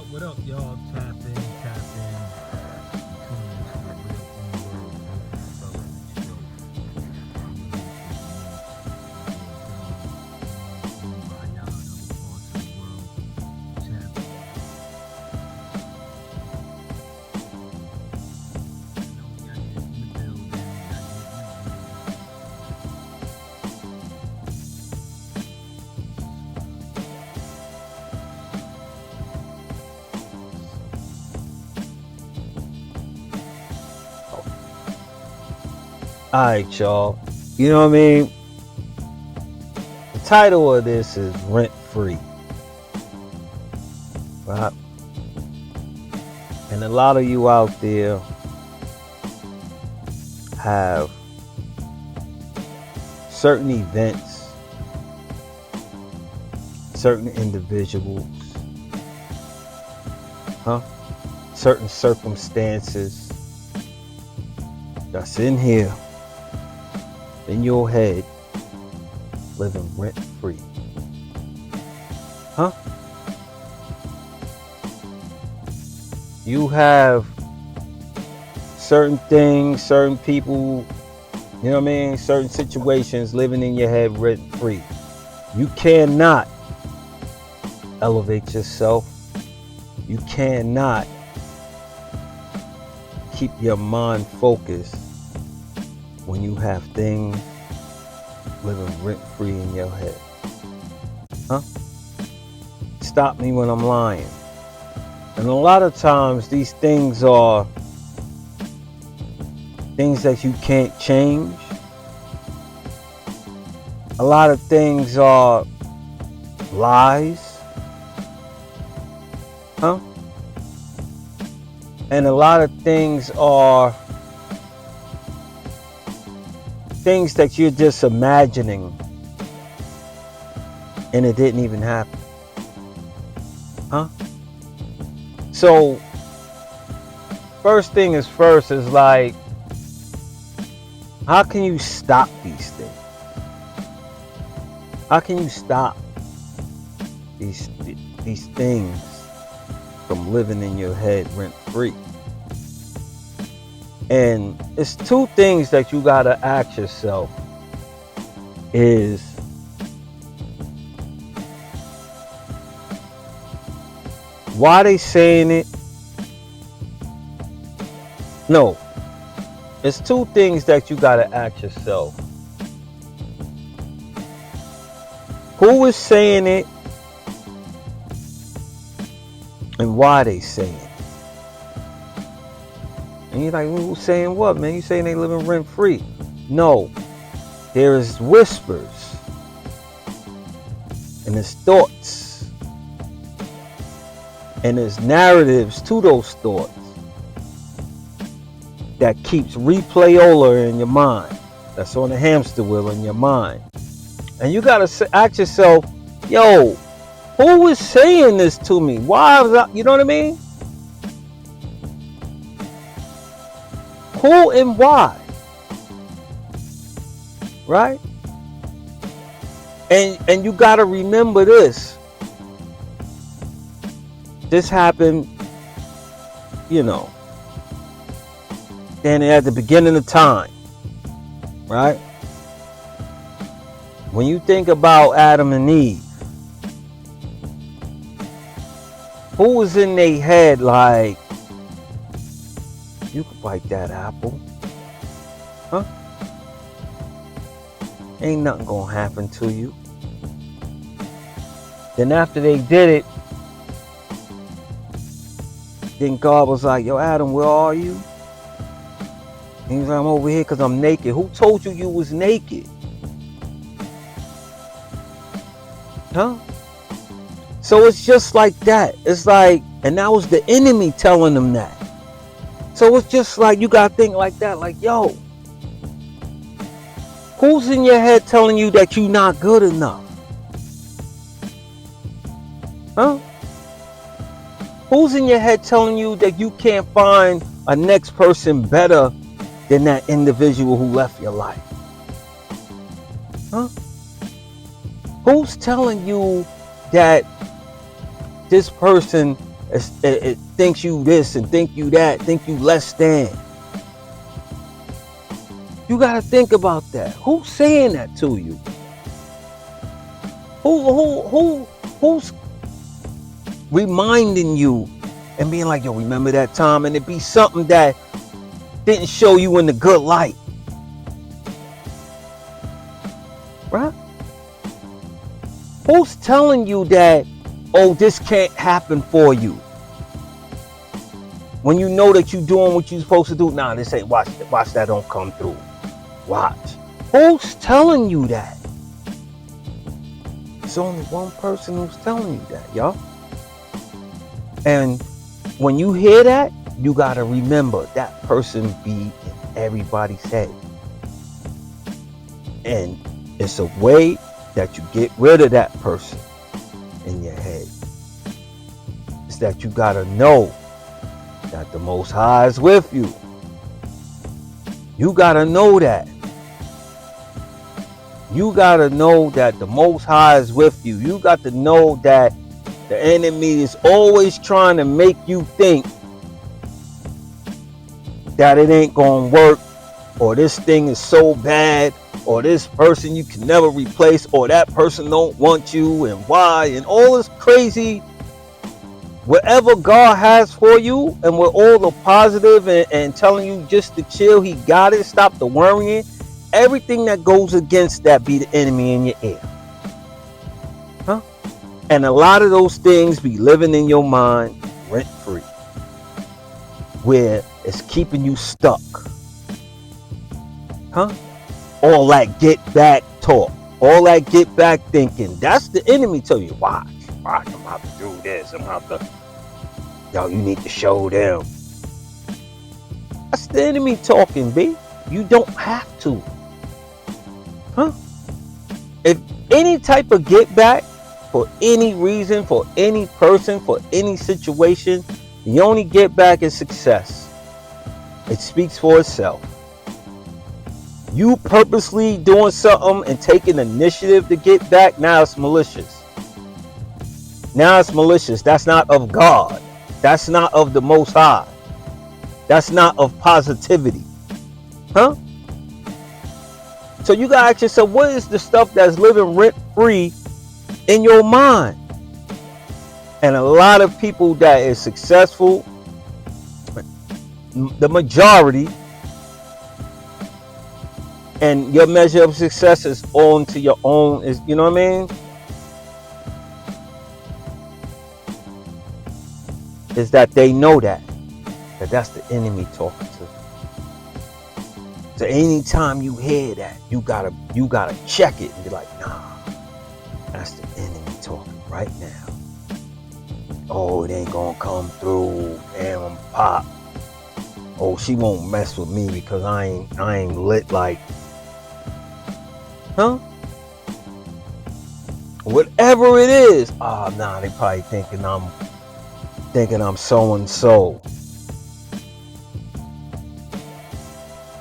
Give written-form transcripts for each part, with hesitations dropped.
What up, y'all? Tap in, tap in. Tune into the Real On World Development Show. I'm your host, Mr. Moss. We get down, by y'all in other parts of the world. Tap in, y'all. I know we got hit in the building. We got hit in the building. Alright, y'all. You know what I mean? The title of this is Rent Free. Right? And a lot of you out there have certain events, certain individuals, certain circumstances that's in here, in your head, living rent free. You have certain things, certain people, you know what I mean? Certain situations living in your head rent free. You cannot elevate yourself. You cannot keep your mind focused when you have things living rent free in your head. Stop me when I'm lying. And a lot of times these things are things that you can't change. A lot of things are lies. And a lot of things are things that you're just imagining and it didn't even happen. So first thing is first is like, how can you stop these things? How can you stop these things from living in your head rent free? And it's two things that you gotta ask yourself is, why they saying it? No. It's two things that you gotta ask yourself. Who is saying it? And why they saying it? And you're like, who's saying what, man? You saying they living rent free? No. There is whispers. And there's thoughts. And there's narratives to those thoughts that keeps replayola in your mind. That's on the hamster wheel in your mind. And you gotta ask yourself, yo, who is saying this to me? Why is that? You know what I mean? Who and why? Right? And you gotta remember this. This happened, and at the beginning of time, right? When you think about Adam and Eve, who was in their head like, you could bite that apple? Ain't nothing gonna happen to you. Then after they did it, then God was like, yo, Adam, where are you? And he was like, I'm over here because I'm naked. Who told you you was naked? So it's just like that. It's like, and that was the enemy telling them that. So it's just like, you got to think like that. Like, yo, who's in your head telling you that you're not good enough? Who's in your head telling you that you can't find a next person better than that individual who left your life? Who's telling you that this person It thinks you this and think you that, think you less than. You gotta think about that. Who's saying that to you? Who's reminding you and being like, yo, remember that time? And it be something that didn't show you in the good light. Right? Who's telling you that, oh, this can't happen for you? When you know that you're doing what you're supposed to do, nah, this ain't, watch that don't come through. Watch. Who's telling you that? It's only one person who's telling you that, y'all. And when you hear that, you gotta remember that person be in everybody's head. And it's a way that you get rid of that person in your head. It's that you gotta know that the Most High is with you. You gotta know that. You gotta know that the Most High is with you. You got to know that the enemy is always trying to make you think that it ain't gonna work, or this thing is so bad, or this person you can never replace, or that person don't want you, and why, and all this crazy. Whatever God has for you, and with all the positive and telling you just to chill, he got it, stop the worrying. Everything that goes against that be the enemy in your ear. Huh? And a lot of those things be living in your mind rent free, where it's keeping you stuck. Huh? All that get back talk, all that get back thinking, that's the enemy tell you, watch, I'm about to do this, I'm about to, yo, you need to show them. That's the enemy talking, B. You don't have to. Huh? If any type of get back, for any reason, for any person, for any situation, the only get back is success. It speaks for itself. You purposely doing something and taking initiative to get back, now it's malicious. Now it's malicious. That's not of God. That's not of the Most High. That's not of positivity. Huh? So you gotta ask yourself, what is the stuff that's living rent free in your mind? And a lot of people that is successful, the majority, and your measure of success is on to your own, is, you know what I mean? Is that they know that that's the enemy talking to. So anytime you hear that, you gotta check it and be like, nah, that's the enemy talking right now. Oh, it ain't gonna come through. Damn, I'm pop. Oh, she won't mess with me because I ain't lit like. Huh? Whatever it is. Oh, nah, they probably thinking I'm so and so.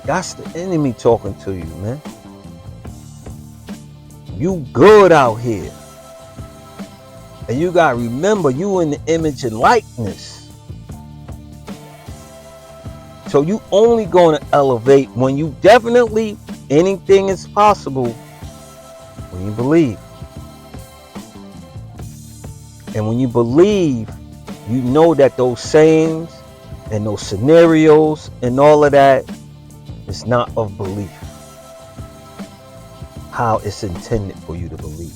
That's the enemy talking to you, man. You good out here. And you gotta remember, you in the image and likeness. So you only gonna elevate when you definitely, anything is possible when you believe. And when you believe, you know that those sayings and those scenarios and all of that is not of belief. How it's intended for you to believe.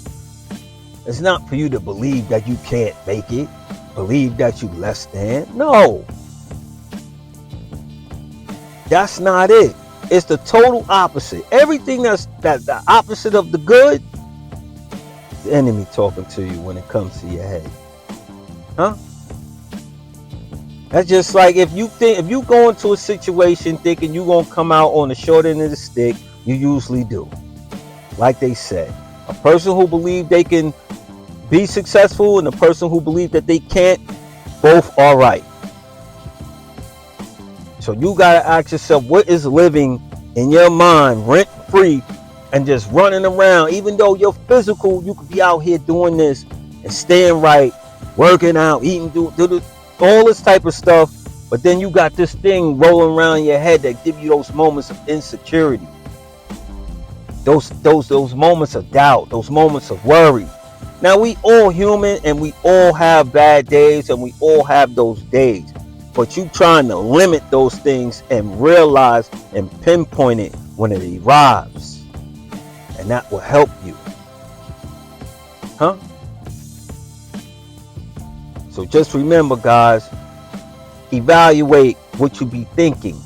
It's not for you to believe that you can't make it, believe that you less than. No. That's not it. It's the total opposite. Everything that's the opposite of the good, the enemy talking to you when it comes to your head. Huh? That's just like if you go into a situation thinking you're gonna come out on the short end of the stick, you usually do. Like they said, a person who believes they can be successful and a person who believes that they can't, both are right. So you gotta ask yourself, what is living in your mind rent free and just running around? Even though you're physical, you could be out here doing this and staying right, working out, eating, all this type of stuff, but then you got this thing rolling around your head that give you those moments of insecurity, those moments of doubt, those moments of worry. Now, we all human and we all have bad days and we all have those days, but you trying to limit those things and realize and pinpoint it when it arrives, and that will help you. So just remember, guys, evaluate what you be thinking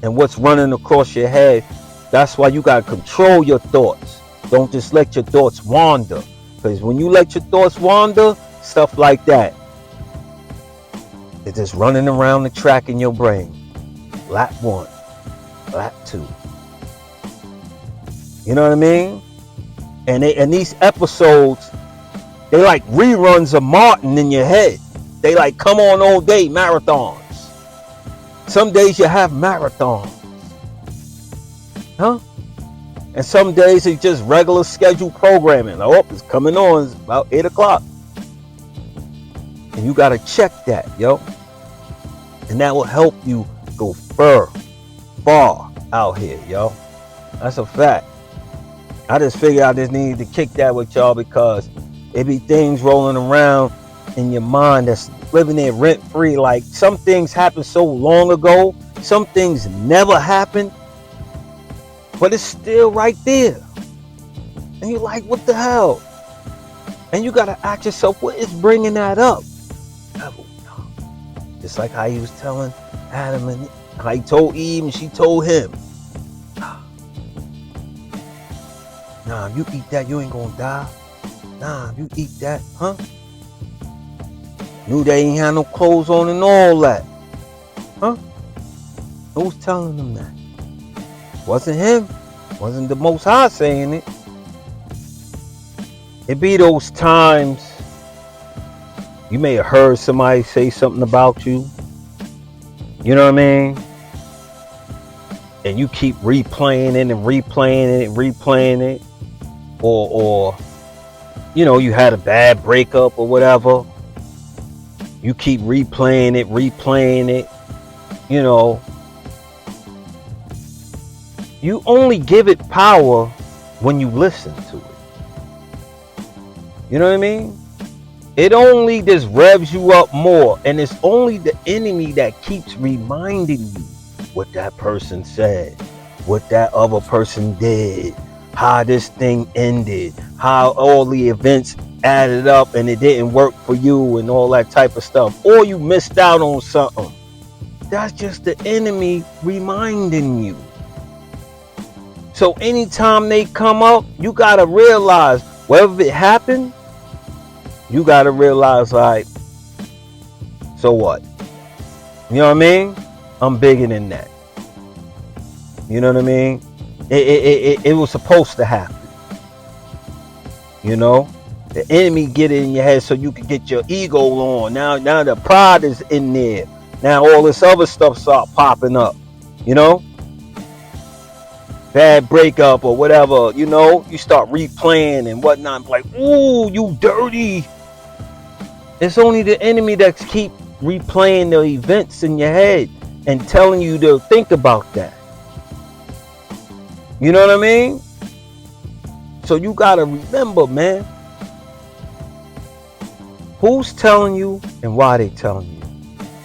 and what's running across your head. That's why you got to control your thoughts. Don't just let your thoughts wander, because when you let your thoughts wander, stuff like that, it's just running around the track in your brain. Lap 1, lap 2. You know what I mean? And these episodes, they like reruns of Martin in your head. They like come on all day, marathons. Some days you have marathons. And some days it's just regular scheduled programming. Oh, it's coming on. It's about 8 o'clock. And you got to check that, yo. And that will help you go far out here, yo. That's a fact. I just figured I just needed to kick that with y'all, because it be things rolling around in your mind that's living there rent free. Like, some things happened so long ago, some things never happened, but it's still right there. And you're like, what the hell? And you got to ask yourself, what is bringing that up? Just like how he was telling Adam, and how he told Eve and she told him, nah, if you eat that, you ain't gonna die. Nah, if you eat that, knew they ain't had no clothes on and all that. Who's telling them that? Wasn't him. Wasn't the Most High saying it. It be those times you may have heard somebody say something about you. You know what I mean? And you keep replaying it and replaying it and replaying it. Or you know, you had a bad breakup or whatever. You keep replaying it. You know, you only give it power when you listen to it. You know what I mean? It only just revs you up more, and it's only the enemy that keeps reminding you what that person said, what that other person did, how this thing ended, how all the events added up and it didn't work for you and all that type of stuff, or you missed out on something. That's just the enemy reminding you. So anytime they come up, you gotta realize, whether it happened, you gotta realize, like, so what? You know what I mean? I'm bigger than that. You know what I mean? It was supposed to happen. You know? The enemy get it in your head so you can get your ego on. Now the pride is in there. Now all this other stuff start popping up. You know? Bad breakup or whatever, you know? You start replaying and whatnot. Like, ooh, you dirty. It's only the enemy that keep replaying the events in your head and telling you to think about that. You know what I mean? So you gotta remember, man, who's telling you and why they telling you.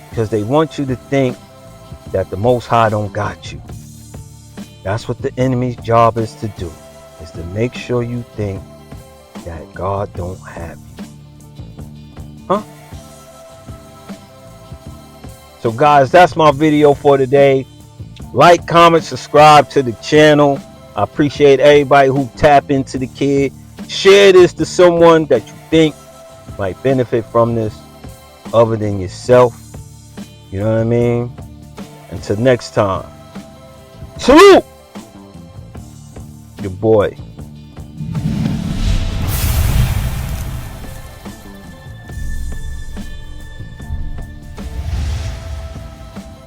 Because they want you to think that the Most High don't got you. That's what the enemy's job is to do, is to make sure you think that God don't have you. So guys, that's my video for today. Like, comment, subscribe to the channel. I appreciate everybody who tap into the kid. Share this to someone that you think might benefit from this, other than yourself. You know what I mean? Until next time. Salute! Your boy.